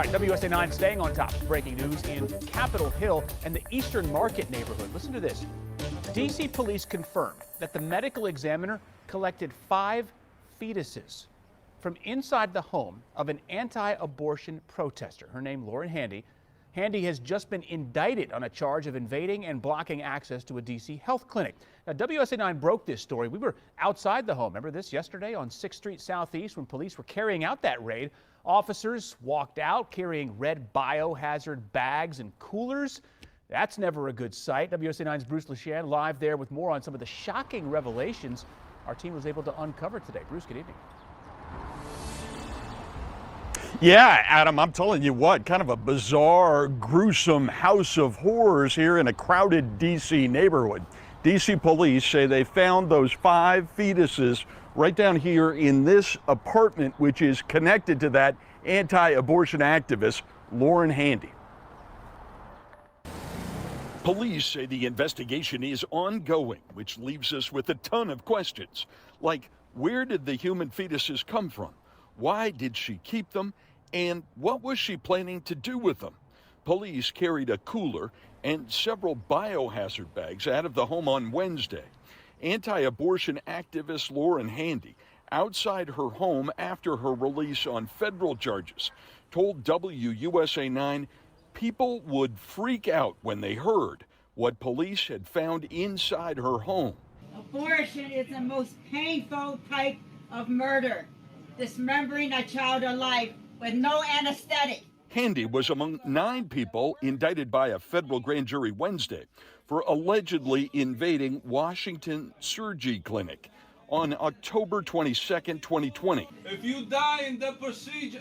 All right, WSA 9 staying on top. Breaking news in Capitol Hill and the Eastern Market neighborhood. Listen to this. D.C. police confirmed that the medical examiner collected 5 fetuses from inside the home of an anti-abortion protester. Her name, Lauren Handy. Handy has just been indicted on a charge of invading and blocking access to a D.C. health clinic. Now, WSA 9 broke this story. We were outside the home. Remember this yesterday on 6th Street Southeast when police were carrying out that raid. Officers walked out carrying red biohazard bags and coolers. That's never a good sight. WSA 9's Bruce LeShan live there with more on some of the shocking revelations our team was able to uncover today. Bruce, good evening. Yeah, Adam, I'm telling you what, kind of a bizarre, gruesome house of horrors here in a crowded D.C. neighborhood. D.C. police say they found those 5 fetuses right down here in this apartment, which is connected to that anti-abortion activist, Lauren Handy. Police say the investigation is ongoing, which leaves us with a ton of questions, like where did the human fetuses come from? Why did she keep them? And what was she planning to do with them? Police carried a cooler and several biohazard bags out of the home on Wednesday. Anti-abortion activist Lauren Handy, outside her home after her release on federal charges, told WUSA 9 people would freak out when they heard what police had found inside her home. Abortion is the most painful type of murder, dismembering a child alive with no anesthetic. Handy was among 9 people indicted by a federal grand jury Wednesday for allegedly invading Washington Surgery Clinic on October 22, 2020. If you die in the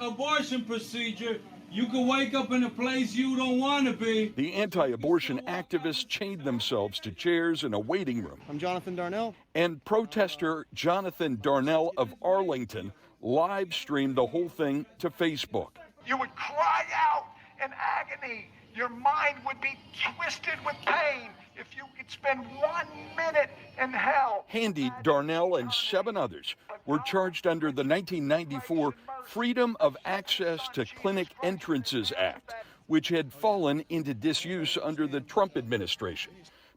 abortion procedure, you can wake up in a place you don't want to be. The anti-abortion activists chained themselves to chairs in a waiting room. I'm Jonathan Darnell. And protester Jonathan Darnell of Arlington live streamed the whole thing to Facebook. You would cry out in agony. Your mind would be twisted with pain if you could spend 1 minute in hell. Handy, Darnell, and 7 others were charged under the 1994 Freedom of Access to Clinic Entrances Act, which had fallen into disuse under the Trump administration.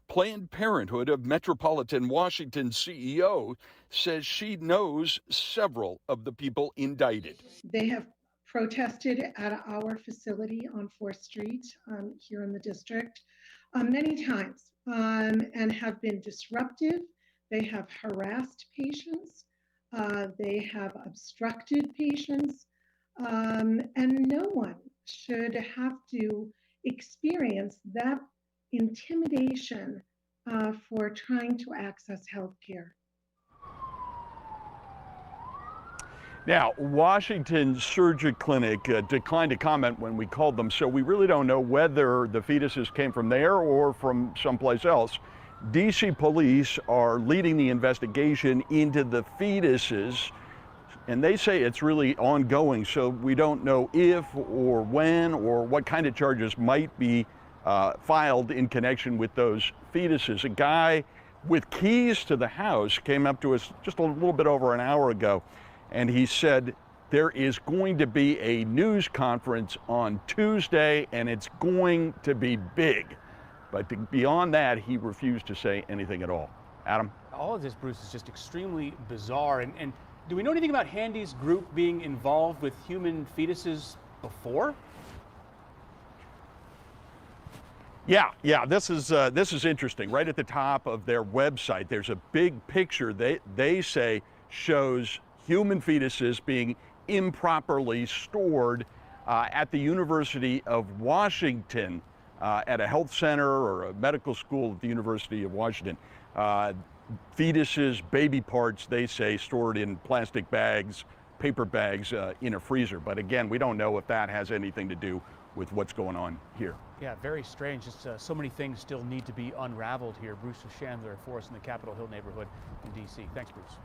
Planned Parenthood of Metropolitan Washington CEO says she knows several of the people indicted. They have protested at our facility on 4th Street here in the district many times and have been disruptive. They have harassed patients. They have obstructed patients. And no one should have to experience that intimidation for trying to access health care. Now, Washington Surgery Clinic declined to comment when we called them, so we really don't know whether the fetuses came from there or from someplace else. D.C. police are leading the investigation into the fetuses, and they say it's really ongoing, so we don't know if or when or what kind of charges might be filed in connection with those fetuses. A guy with keys to the house came up to us just a little bit over an hour ago, and he said there is going to be a news conference on Tuesday, and it's going to be big. But beyond that, he refused to say anything at all. Adam? All of this, Bruce, is just extremely bizarre. And do we know anything about Handy's group being involved with human fetuses before? Yeah, this is interesting. Right at the top of their website, there's a big picture they say shows human fetuses being improperly stored at the University of Washington, at a health center or a medical school at the University of Washington. Fetuses, baby parts, they say, stored in plastic bags, paper bags in a freezer. But again, we don't know if that has anything to do with what's going on here. Yeah, very strange. Just so many things still need to be unraveled here. Bruce LeShan there for us in the Capitol Hill neighborhood in D.C. Thanks, Bruce.